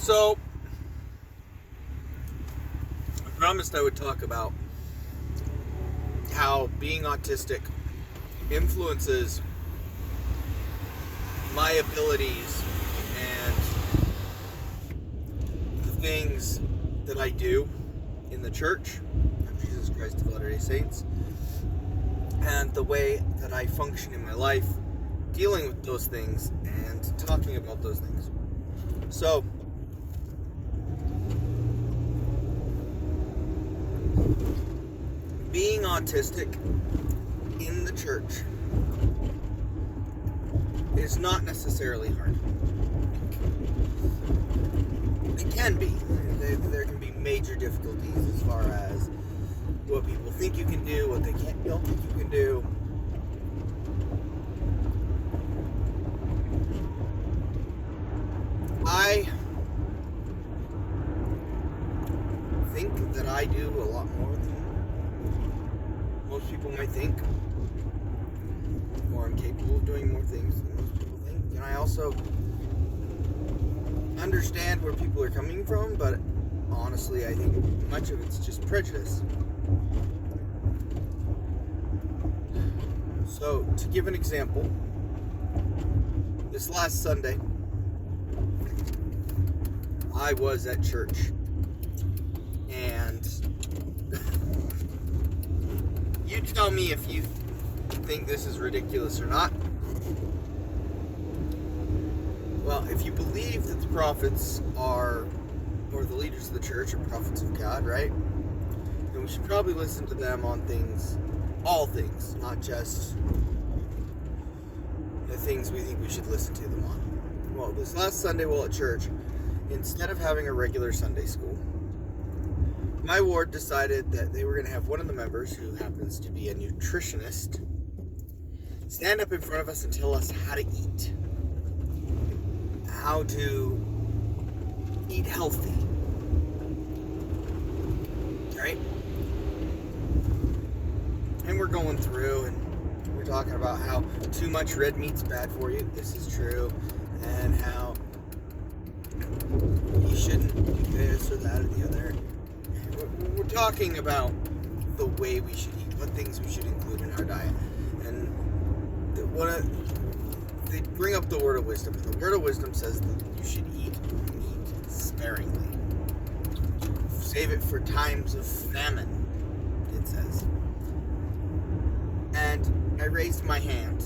So, I promised I would talk about how being autistic influences my abilities and the things that I do in the Church of Jesus Christ of Latter-day Saints, and the way that I function in my life dealing with those things and talking about those things. So, being autistic in the Church is not necessarily hard. It can be. There can be major difficulties as far as what people think you can do, what they don't think you can do. I think that I do a lot more than most people might think, or I'm capable of doing more things than most people think. And I also understand where people are coming from, but honestly, I think much of it's just prejudice. So, to give an example, this last Sunday, I was at church, and you tell me if you think this is ridiculous or not. Well, if you believe that the prophets are, or the leaders of the church are prophets of God, right? Then we should probably listen to them on things, all things, not just the things we think we should listen to them on. Well, this last Sunday while at church, instead of having a regular Sunday school, my ward decided that they were going to have one of the members, who happens to be a nutritionist, stand up in front of us and tell us how to eat. How to eat healthy. Right? And we're going through and we're talking about how too much red meat's bad for you. This is true. And how you shouldn't do this or that or the other. We're talking about the way we should eat, what things we should include in our diet. And they bring up the word of wisdom, and the word of wisdom says that you should eat meat sparingly. Save it for times of famine, it says. And I raised my hand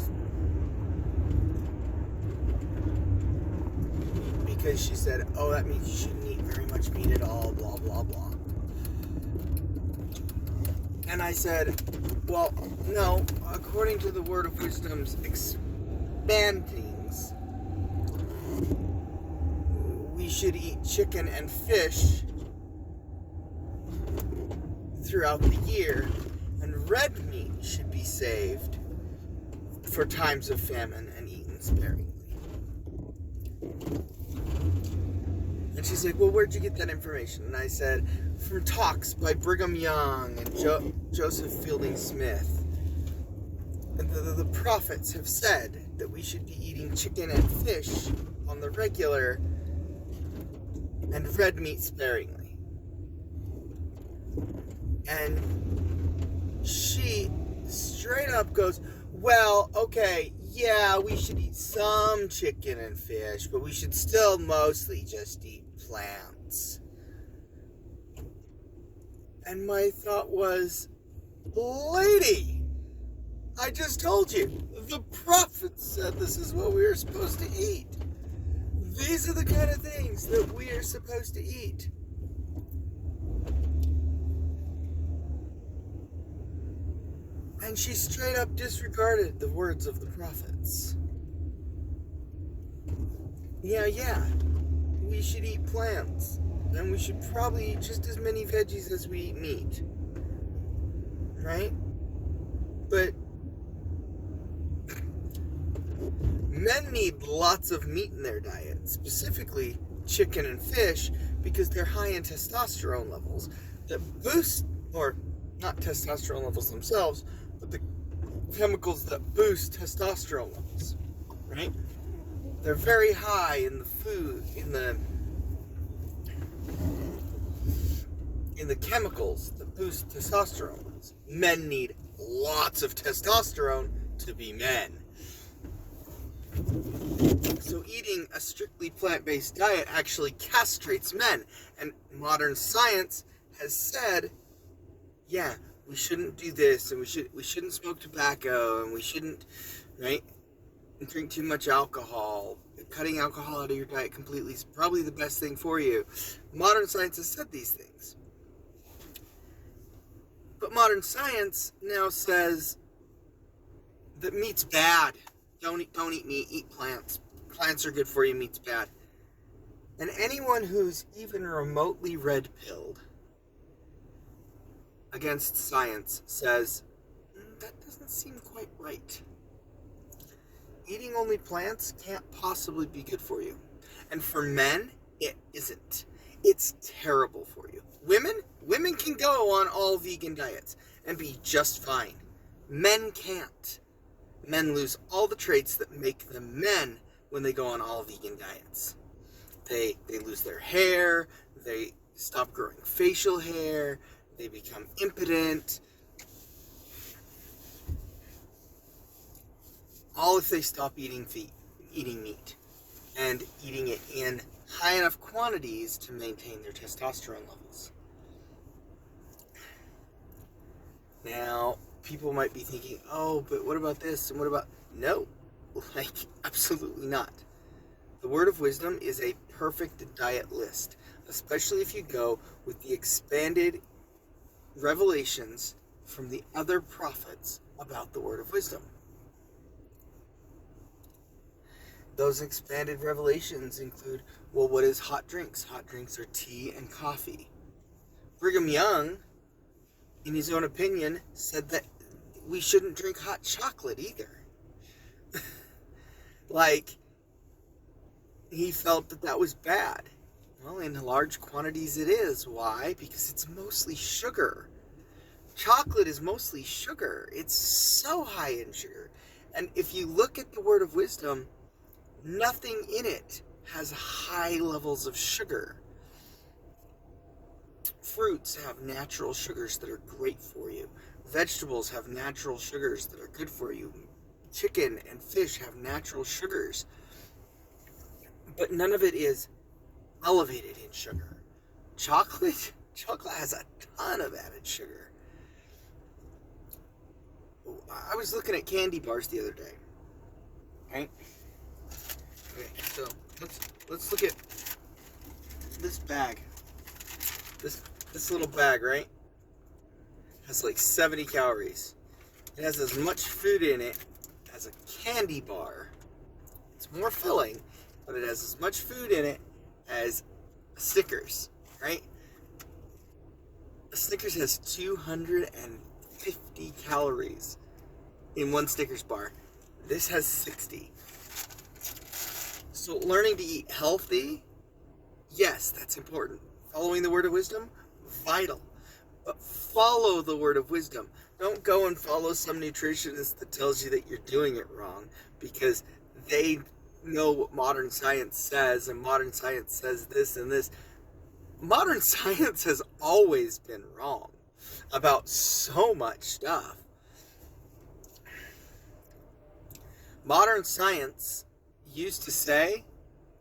because she said, oh, that means you shouldn't eat very much meat at all, blah, blah, blah. And I said, well, no, according to the word of wisdom's expandings, we should eat chicken and fish throughout the year, and red meat should be saved for times of famine and eaten sparingly. And she's like, well, where'd you get that information? And I said, from talks by Brigham Young and Joseph Fielding Smith. And the prophets have said that we should be eating chicken and fish on the regular and red meat sparingly. And she straight up goes, well, okay, yeah, we should eat some chicken and fish, but we should still mostly just eat plants. And my thought was, lady, I just told you, the prophets said this is what we are supposed to eat. These are the kind of things that we are supposed to eat. And she straight up disregarded the words of the prophets. Yeah, we should eat plants. And we should probably eat just as many veggies as we eat meat. Right? But men need lots of meat in their diet, specifically chicken and fish, because they're high in testosterone levels that boost, or not testosterone levels themselves, but the chemicals that boost testosterone levels, right? They're very high in the food, in the in the chemicals that boost testosterone levels. Men need lots of testosterone to be men. So eating a strictly plant-based diet actually castrates men. And modern science has said, yeah, we shouldn't do this, and we shouldn't smoke tobacco, and we shouldn't, right, drink too much alcohol. Cutting alcohol out of your diet completely is probably the best thing for you. Modern science has said these things. But modern science now says that meat's bad. Don't eat meat, eat plants. Plants are good for you, meat's bad. And anyone who's even remotely red-pilled against science says, that doesn't seem quite right. Eating only plants can't possibly be good for you. And for men, it isn't. It's terrible for you. Women can go on all vegan diets and be just fine. Men can't. Men lose all the traits that make them men when they go on all vegan diets. They lose their hair, they stop growing facial hair, they become impotent. All if they stop eating meat and eating it in high enough quantities to maintain their testosterone levels. Now, people might be thinking, oh, but what about this and what about... No, absolutely not. The Word of Wisdom is a perfect diet list, especially if you go with the expanded revelations from the other prophets about the Word of Wisdom. Those expanded revelations include, well, what is hot drinks? Hot drinks are tea and coffee. Brigham Young, in his own opinion, said that we shouldn't drink hot chocolate either. He felt that was bad. Well, in large quantities it is. Why? Because it's mostly sugar. Chocolate is mostly sugar. It's so high in sugar. And if you look at the Word of Wisdom, nothing in it has high levels of sugar. Fruits have natural sugars that are great for you. Vegetables have natural sugars that are good for you. Chicken and fish have natural sugars. But none of it is elevated in sugar. Chocolate has a ton of added sugar. I was looking at candy bars the other day. Right? Okay, so let's look at this bag. This little bag, right? Has like 70 calories. It has as much food in it as a candy bar. It's more filling, but it has as much food in it as a Snickers, right? A Snickers has 250 calories in one Snickers bar. This has 60. So learning to eat healthy, yes, that's important. Following the Word of Wisdom, vital. But follow the Word of Wisdom. Don't go and follow some nutritionist that tells you that you're doing it wrong, because they know what modern science says, and modern science says this and this. Modern science has always been wrong about so much stuff. Modern science used to say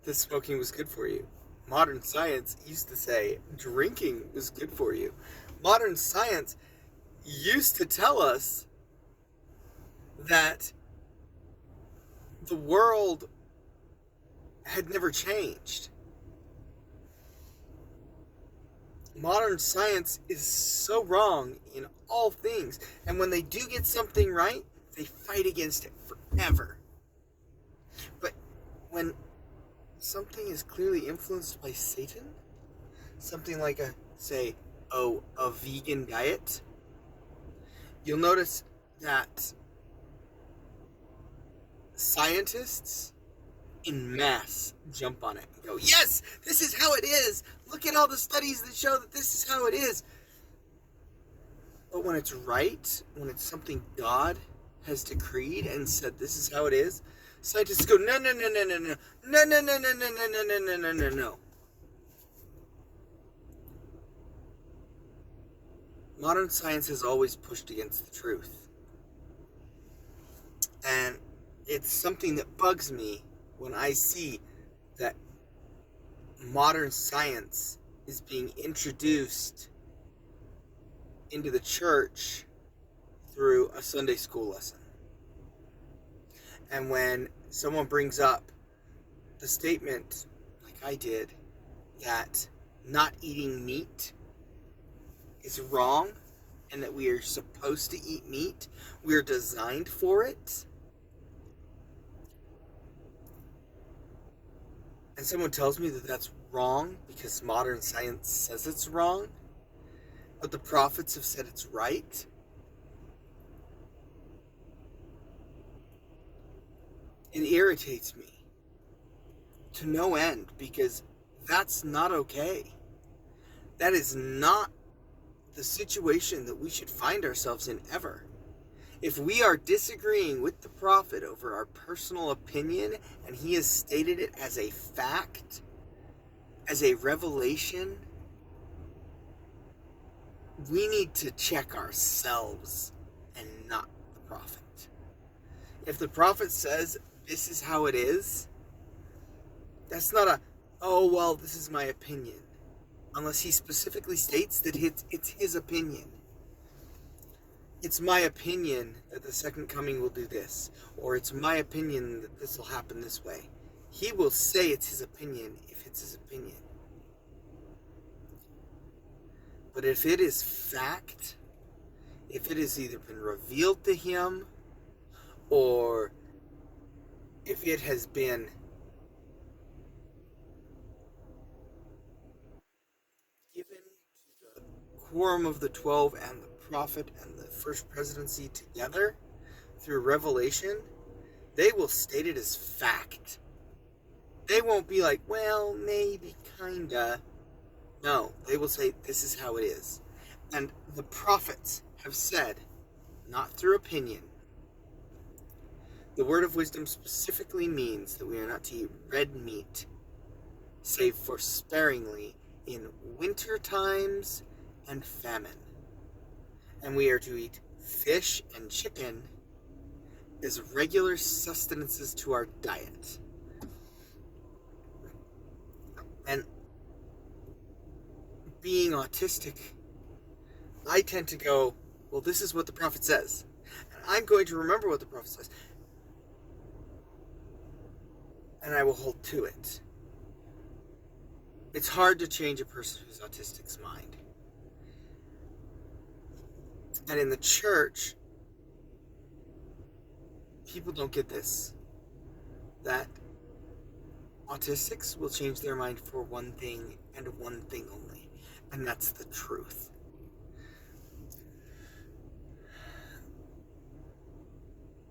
that smoking was good for you. Modern science used to say drinking was good for you. Modern science used to tell us that the world had never changed. Modern science is so wrong in all things. And when they do get something right, they fight against it forever. But when something is clearly influenced by Satan, something like a vegan diet, you'll notice that scientists in mass jump on it and go, yes, this is how it is. Look at all the studies that show that this is how it is. But when it's right, when it's something God has decreed and said this is how it is, scientists go, no. modern science has always pushed against the truth. And it's something that bugs me when I see that modern science is being introduced into the church through a Sunday school lesson. And when someone brings up the statement, like I did, that not eating meat is wrong and that we are supposed to eat meat, we're designed for it, and someone tells me that that's wrong because modern science says it's wrong, but the prophets have said it's right, it irritates me to no end, because that's not okay. That is not the situation that we should find ourselves in ever. If we are disagreeing with the prophet over our personal opinion, and he has stated it as a fact, as a revelation, we need to check ourselves and not the prophet. If the prophet says this is how it is, that's not a, oh, well, this is my opinion. Unless he specifically states that it's his opinion. It's my opinion that the second coming will do this. Or it's my opinion that this will happen this way. He will say it's his opinion if it's his opinion. But if it is fact, if it has either been revealed to him, or if it has been given to the quorum of the 12 and the prophet and the first presidency together through revelation, they will state it as fact. They won't be like, well, maybe, kinda. No, they will say, this is how it is. And the prophets have said, not through opinion. The word of wisdom specifically means that we are not to eat red meat, save for sparingly in winter times and famine. And we are to eat fish and chicken as regular sustenances to our diet. And being autistic, I tend to go, well, this is what the prophet says. And I'm going to remember what the prophet says. And I will hold to it. It's hard to change a person who's autistic's mind. And in the church, people don't get this. That autistics will change their mind for one thing and one thing only. And that's the truth.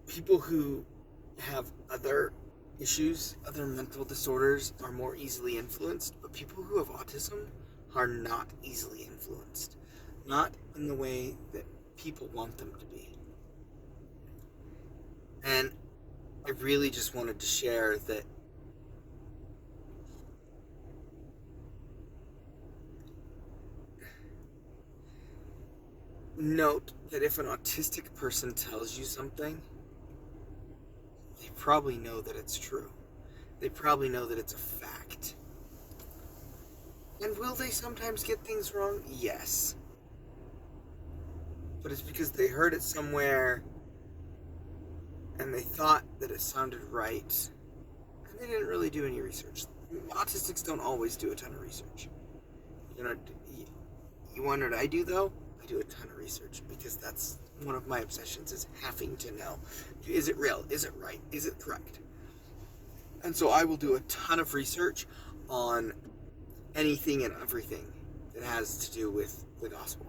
People who have other issues, other mental disorders, are more easily influenced, but people who have autism are not easily influenced. Not in the way that people want them to be. And I really just wanted to share that note that if an autistic person tells you something, they probably know that it's true. They probably know that it's a fact. And will they sometimes get things wrong? Yes. But it's because they heard it somewhere and they thought that it sounded right, and they didn't really do any research. Autistics don't always do a ton of research. You want to know what I do, though? I do a ton of research, because that's one of my obsessions, is having to know. Is it real? Is it right? Is it correct? And so I will do a ton of research on anything and everything that has to do with the gospel.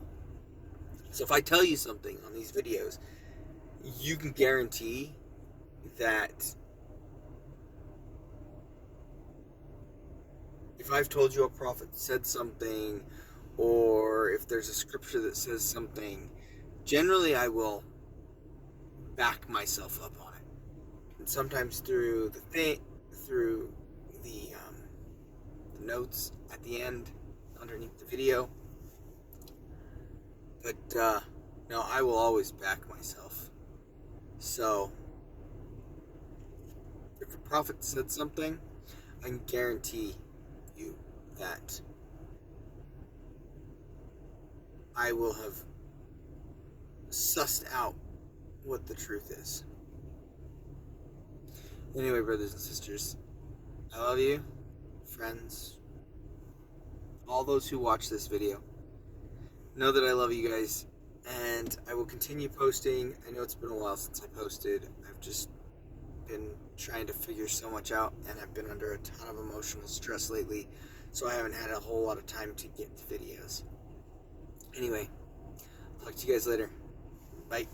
So if I tell you something on these videos, you can guarantee that if I've told you a prophet said something, or if there's a scripture that says something, generally I will back myself up on it. And sometimes through the notes at the end, underneath the video. But, no, I will always back myself. So, if a prophet said something, I can guarantee you that I will have sussed out what the truth is. Anyway, brothers and sisters, I love you, friends, all those who watch this video. Know that I love you guys, and I will continue posting. I know it's been a while since I posted. I've just been trying to figure so much out, and I've been under a ton of emotional stress lately, so I haven't had a whole lot of time to get to videos. Anyway, talk to you guys later. Bye.